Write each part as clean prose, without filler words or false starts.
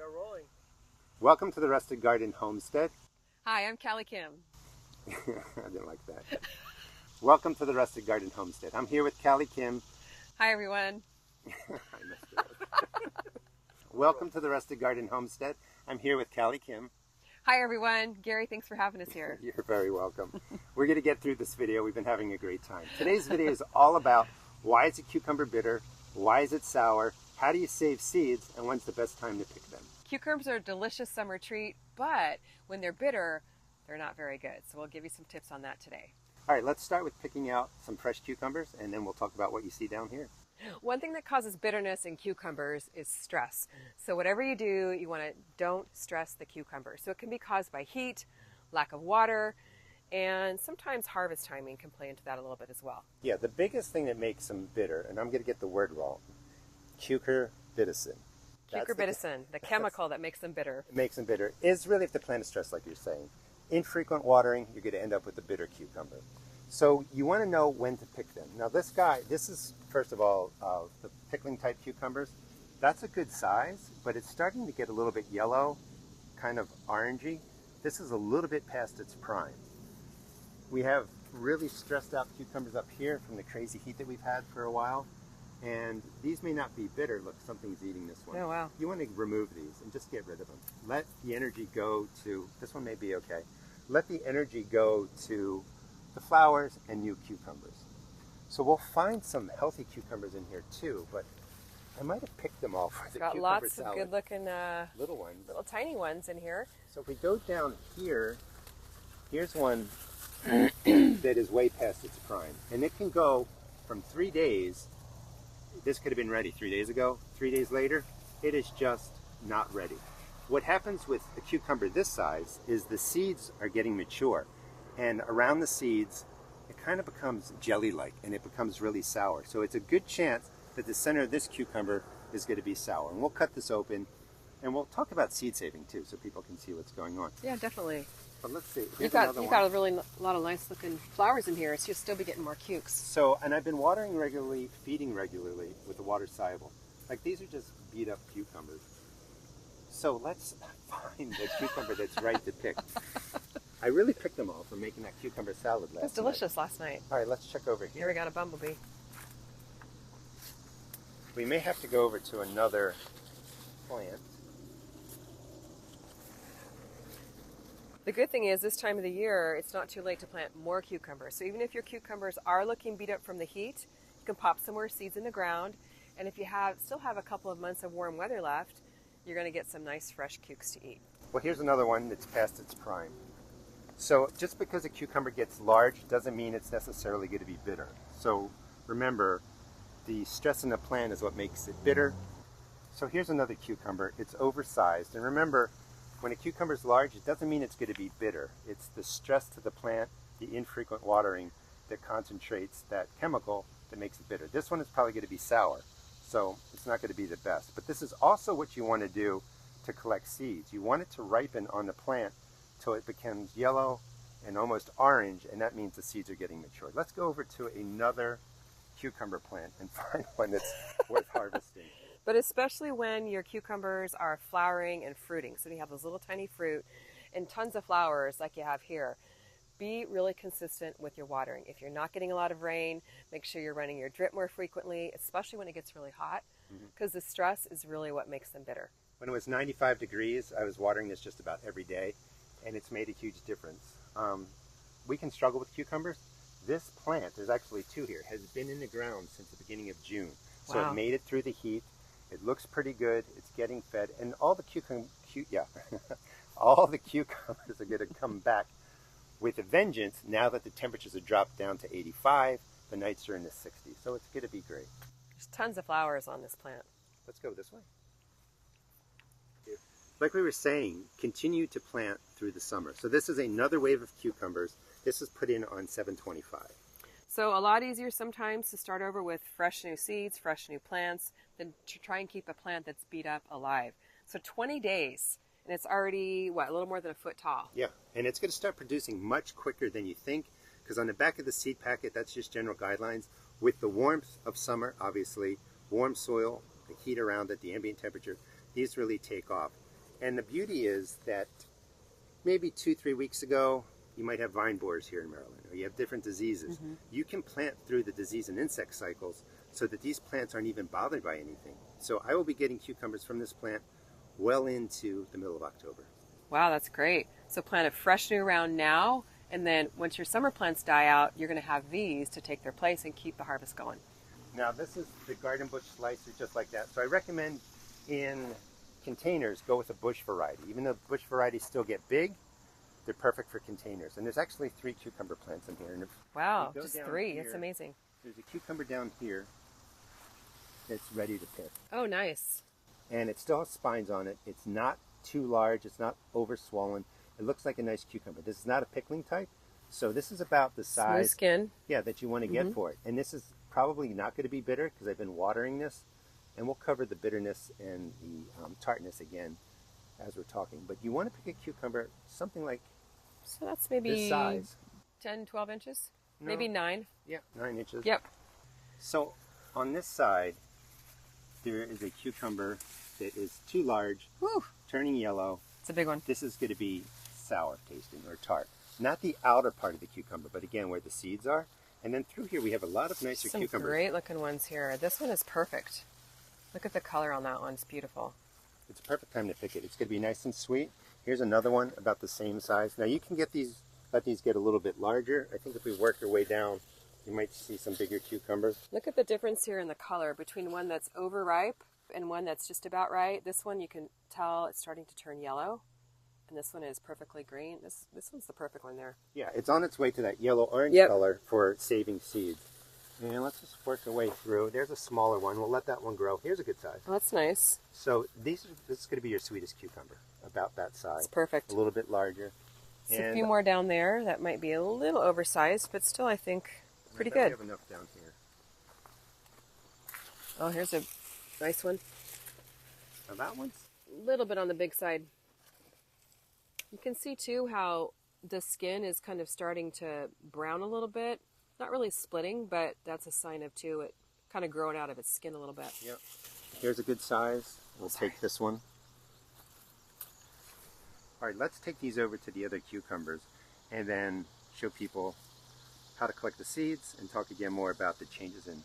are rolling. Welcome to the Rustic Garden Homestead. Hi, I'm CaliKim. I didn't like that. Welcome to the Rustic Garden Homestead. I'm here with CaliKim. Hi, everyone. I messed it up. Welcome to the Rustic Garden Homestead. I'm here with CaliKim. Hi, everyone. Gary, thanks for having us here. You're very welcome. We're going to get through this video. We've been having a great time. Today's video is all about why is a cucumber bitter, why is it sour, how do you save seeds, and when's the best time to pick them. Cucumbers are a delicious summer treat, but when they're bitter, they're not very good. So we'll give you some tips on that today. All right, let's start with picking out some fresh cucumbers, and then we'll talk about what you see down here. One thing that causes bitterness in cucumbers is stress. So whatever you do, you want to don't stress the cucumber. So it can be caused by heat, lack of water, and sometimes harvest timing can play into that a little bit as well. Yeah, the biggest thing that makes them bitter, and I'm going to get the word wrong, cucurbitacin. Cucurbitacin, the chemical that makes them bitter. It makes them bitter, is really if the plant is stressed, like you're saying. Infrequent watering, you're going to end up with a bitter cucumber. So you want to know when to pick them. Now this is, first of all, the pickling type cucumbers. That's a good size, but it's starting to get a little bit yellow, kind of orangey. This is a little bit past its prime. We have really stressed out cucumbers up here from the crazy heat that we've had for a while. And these may not be bitter. Look, something's eating this one. Oh, wow. You want to remove these and just get rid of them. Let the energy go to, this one may be okay. Let the energy go to the flowers and new cucumbers. So we'll find some healthy cucumbers in here too, but I might have picked them all for the Got cucumber lots salad. of good looking little ones. little tiny ones in here. So if we go down here, here's one that is way past its prime. And it can go from 3 days. This could have been ready 3 days ago. 3 days later, it is just not ready. What happens with a cucumber this size is the seeds are getting mature. And around the seeds, it kind of becomes jelly-like and it becomes really sour. So it's a good chance that the center of this cucumber is going to be sour. And we'll cut this open and we'll talk about seed saving too so people can see what's going on. Yeah, definitely. But let's see. You've got a really lot of nice looking flowers in here, so you'll still be getting more cukes. So, and I've been watering regularly, feeding regularly with the water soluble. Like these are just beat up cucumbers. So let's find the cucumber that's right to pick. I really picked them all for making that cucumber salad last night. It was delicious last night. All right, let's check over Here here. we got a bumblebee. We may have to go over to another plant. The good thing is this time of the year, it's not too late to plant more cucumbers. So even if your cucumbers are looking beat up from the heat, you can pop some more seeds in the ground. And if you still have a couple of months of warm weather left, you're going to get some nice fresh cukes to eat. Well, here's another one that's past its prime. So just because a cucumber gets large doesn't mean it's necessarily going to be bitter. So remember, the stress in the plant is what makes it bitter. So here's another cucumber. It's oversized. And remember, when a cucumber is large, it doesn't mean it's going to be bitter. It's the stress to the plant, the infrequent watering that concentrates that chemical that makes it bitter. This one is probably going to be sour, so it's not going to be the best. But this is also what you want to do to collect seeds. You want it to ripen on the plant till it becomes yellow and almost orange, and that means the seeds are getting mature. Let's go over to another cucumber plant and find one that's worth harvesting. But especially when your cucumbers are flowering and fruiting. So you have those little tiny fruit and tons of flowers like you have here. Be really consistent with your watering. If you're not getting a lot of rain, make sure you're running your drip more frequently, especially when it gets really hot, because the stress is really what makes them bitter. When it was 95 degrees, I was watering this just about every day, and it's made a huge difference. We can struggle with cucumbers. This plant, there's actually two here, has been in the ground since the beginning of June. So Wow. It made it through the heat. It looks pretty good. It's getting fed, and all the all the cucumbers are going to come back with a vengeance now that the temperatures have dropped down to 85. The nights are in the 60s, so it's going to be great. There's tons of flowers on this plant. Let's go this way. Like we were saying, continue to plant through the summer. So this is another wave of cucumbers. This is put in on 725. So a lot easier sometimes to start over with fresh new seeds, fresh new plants, than to try and keep a plant that's beat up alive. So 20 days, and it's already, what, a little more than a foot tall. Yeah, and it's going to start producing much quicker than you think, because on the back of the seed packet, that's just general guidelines. With the warmth of summer, obviously, warm soil, the heat around it, the ambient temperature, these really take off. And the beauty is that maybe 2-3 weeks ago, you might have vine borers here in Maryland, or you have different diseases. You can plant through the disease and insect cycles so that these plants aren't even bothered by anything. So I will be getting cucumbers from this plant well into the middle of October. Wow, that's great. So plant a fresh new round now, and then once your summer plants die out, you're going to have these to take their place and keep the harvest going. Now this is the garden bush slicer, just like that. So I recommend in containers go with a bush variety. Even though bush varieties still get big, they're perfect for containers. And there's actually 3 cucumber plants in here. And wow, just 3. That's amazing. There's a cucumber down here that's ready to pick. Oh, nice. And it still has spines on it. It's not too large. It's not over swollen. It looks like a nice cucumber. This is not a pickling type. So this is about the size, smooth skin, that you want to get for it. And this is probably not going to be bitter because I've been watering this. And we'll cover the bitterness and the tartness again as we're talking. But you want to pick a cucumber something like so that's maybe this size. 10, 12 inches? No. Maybe 9? Yeah, 9 inches. Yep. So on this side, there is a cucumber that is too large, turning yellow. It's a big one. This is going to be sour tasting or tart. Not the outer part of the cucumber, but again where the seeds are. And then through here we have a lot of nicer cucumbers. Some great looking ones here. This one is perfect. Look at the color on that one. It's beautiful. It's a perfect time to pick it. It's going to be nice and sweet. Here's another one about the same size. Now you can get these, let these get a little bit larger. I think if we work our way down, you might see some bigger cucumbers. Look at the difference here in the color between one that's overripe and one that's just about right. This one you can tell it's starting to turn yellow, and this one is perfectly green. This one's the perfect one there. Yeah, it's on its way to that yellow-orange color for saving seeds. And let's just work our way through. There's a smaller one. We'll let that one grow. Here's a good size. Oh, that's nice. So this is going to be your sweetest cucumber, about that size. It's perfect. A little bit larger. There's a few more down there that might be a little oversized, but still I think pretty good. We have enough down here. Oh, here's a nice one. Now that one's a little bit on the big side. You can see too how the skin is kind of starting to brown a little bit. Not really splitting, but that's a sign of too it kind of growing out of its skin a little bit. Yep. Here's a good size. We'll take this one. All right, let's take these over to the other cucumbers and then show people how to collect the seeds and talk again more about the changes in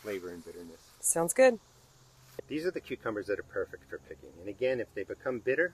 flavor and bitterness. Sounds good. These are the cucumbers that are perfect for picking. And again, if they become bitter,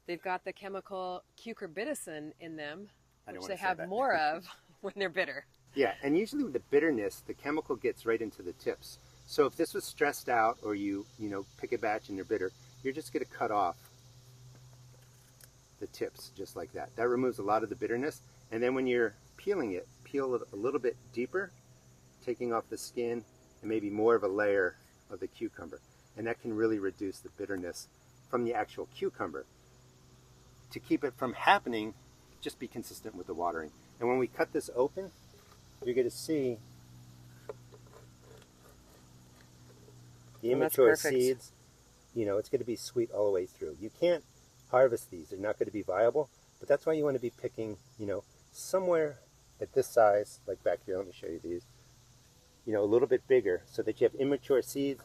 they've got the chemical cucurbitacin in them, which they have that. more of when they're bitter. Yeah, and usually with the bitterness, the chemical gets right into the tips. So if this was stressed out or you pick a batch and they're bitter, you're just going to cut off the tips just like that. That removes a lot of the bitterness. And then when you're peeling it, peel it a little bit deeper, taking off the skin and maybe more of a layer of the cucumber. And that can really reduce the bitterness from the actual cucumber. To keep it from happening, just be consistent with the watering. And when we cut this open, you're going to see the immature seeds. It's going to be sweet all the way through. You can't harvest these. They're not going to be viable. But that's why you want to be picking, somewhere at this size, like back here. Let me show you these. A little bit bigger so that you have immature seeds,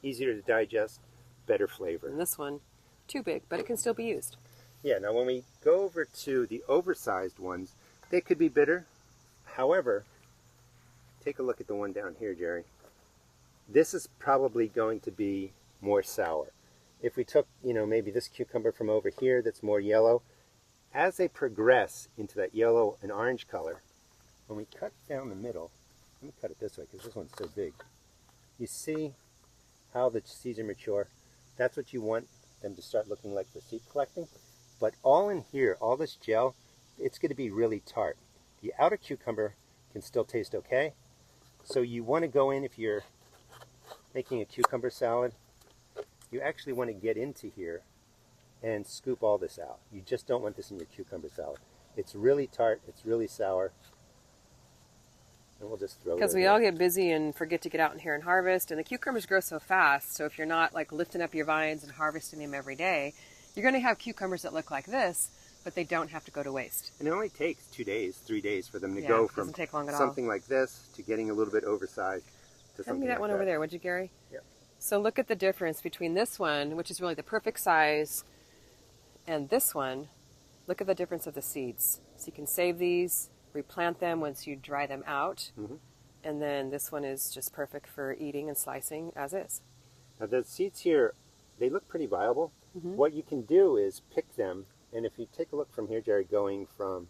easier to digest, better flavor. And this one, too big, but it can still be used. Yeah, now when we go over to the oversized ones, they could be bitter. However, take a look at the one down here, Jerry. This is probably going to be more sour. If we took, maybe this cucumber from over here that's more yellow, as they progress into that yellow and orange color, when we cut down the middle, let me cut it this way because this one's so big. You see how the seeds are mature? That's what you want them to start looking like for seed collecting. But all in here, all this gel, it's going to be really tart. The outer cucumber can still taste okay. So you want to go in, if you're making a cucumber salad, you actually want to get into here and scoop all this out. You just don't want this in your cucumber salad. It's really tart, it's really sour. And we'll just throw it because we all get busy and forget to get out in here and harvest, and the cucumbers grow so fast, so if you're not like lifting up your vines and harvesting them every day, you're going to have cucumbers that look like this, but they don't have to go to waste. And it only takes 2 days, 3 days for them to go from something like this to getting a little bit oversized to Send something me that like one over there, would you, Gary? Yep. So look at the difference between this one, which is really the perfect size, And this one, look at the difference of the seeds. So you can save these, replant them once you dry them out. And then this one is just perfect for eating and slicing as is. Now the seeds here, they look pretty viable. What you can do is pick them, and if you take a look from here, Jerry, going from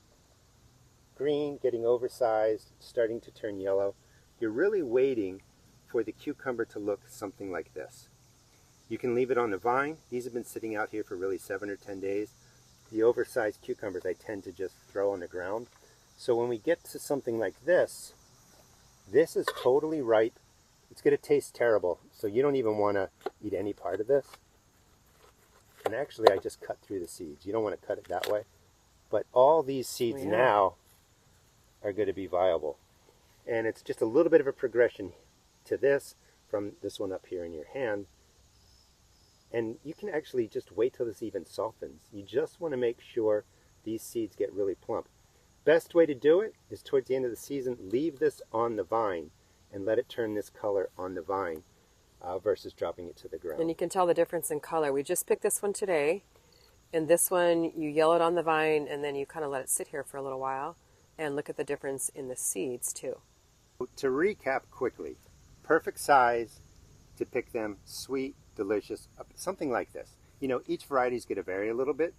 green, getting oversized, starting to turn yellow, you're really waiting for the cucumber to look something like this. You can leave it on the vine. These have been sitting out here for really 7 or 10 days. The oversized cucumbers I tend to just throw on the ground. So when we get to something like this, this is totally ripe. It's going to taste terrible, so you don't even want to eat any part of this. And actually, I just cut through the seeds. You don't want to cut it that way. But all these seeds now are going to be viable. And it's just a little bit of a progression to this, from this one up here in your hand. And you can actually just wait till this even softens. You just want to make sure these seeds get really plump. Best way to do it is towards the end of the season, leave this on the vine and let it turn this color on the vine versus dropping it to the ground. And you can tell the difference in color. We just picked this one today, and this one you yell it on the vine and then you kind of let it sit here for a little while, and look at the difference in the seeds too. To recap quickly, perfect size to pick them, sweet, delicious, something like this. You know, each variety is going to vary a little bit.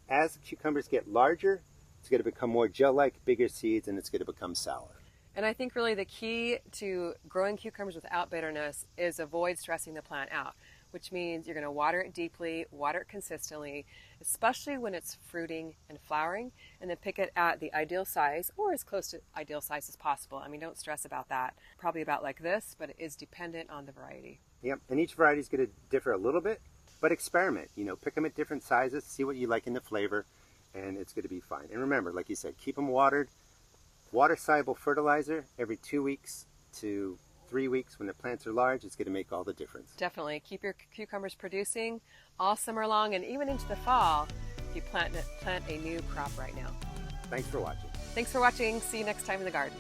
As the cucumbers get larger, it's going to become more gel-like, bigger seeds, and it's going to become sour. And I think really the key to growing cucumbers without bitterness is avoid stressing the plant out, which means you're going to water it deeply, water it consistently, especially when it's fruiting and flowering, and then pick it at the ideal size or as close to ideal size as possible. I mean, don't stress about that. Probably about like this, but it is dependent on the variety. Yep, and each variety is going to differ a little bit, but experiment. You know, pick them at different sizes, see what you like in the flavor, and it's going to be fine. And remember, like you said, keep them watered. Water-soluble fertilizer every 2 weeks to 3 weeks when the plants are large. It's going to make all the difference. Definitely. Keep your cucumbers producing all summer long and even into the fall if you plant a new crop right now. Thanks for watching. Thanks for watching. See you next time in the garden.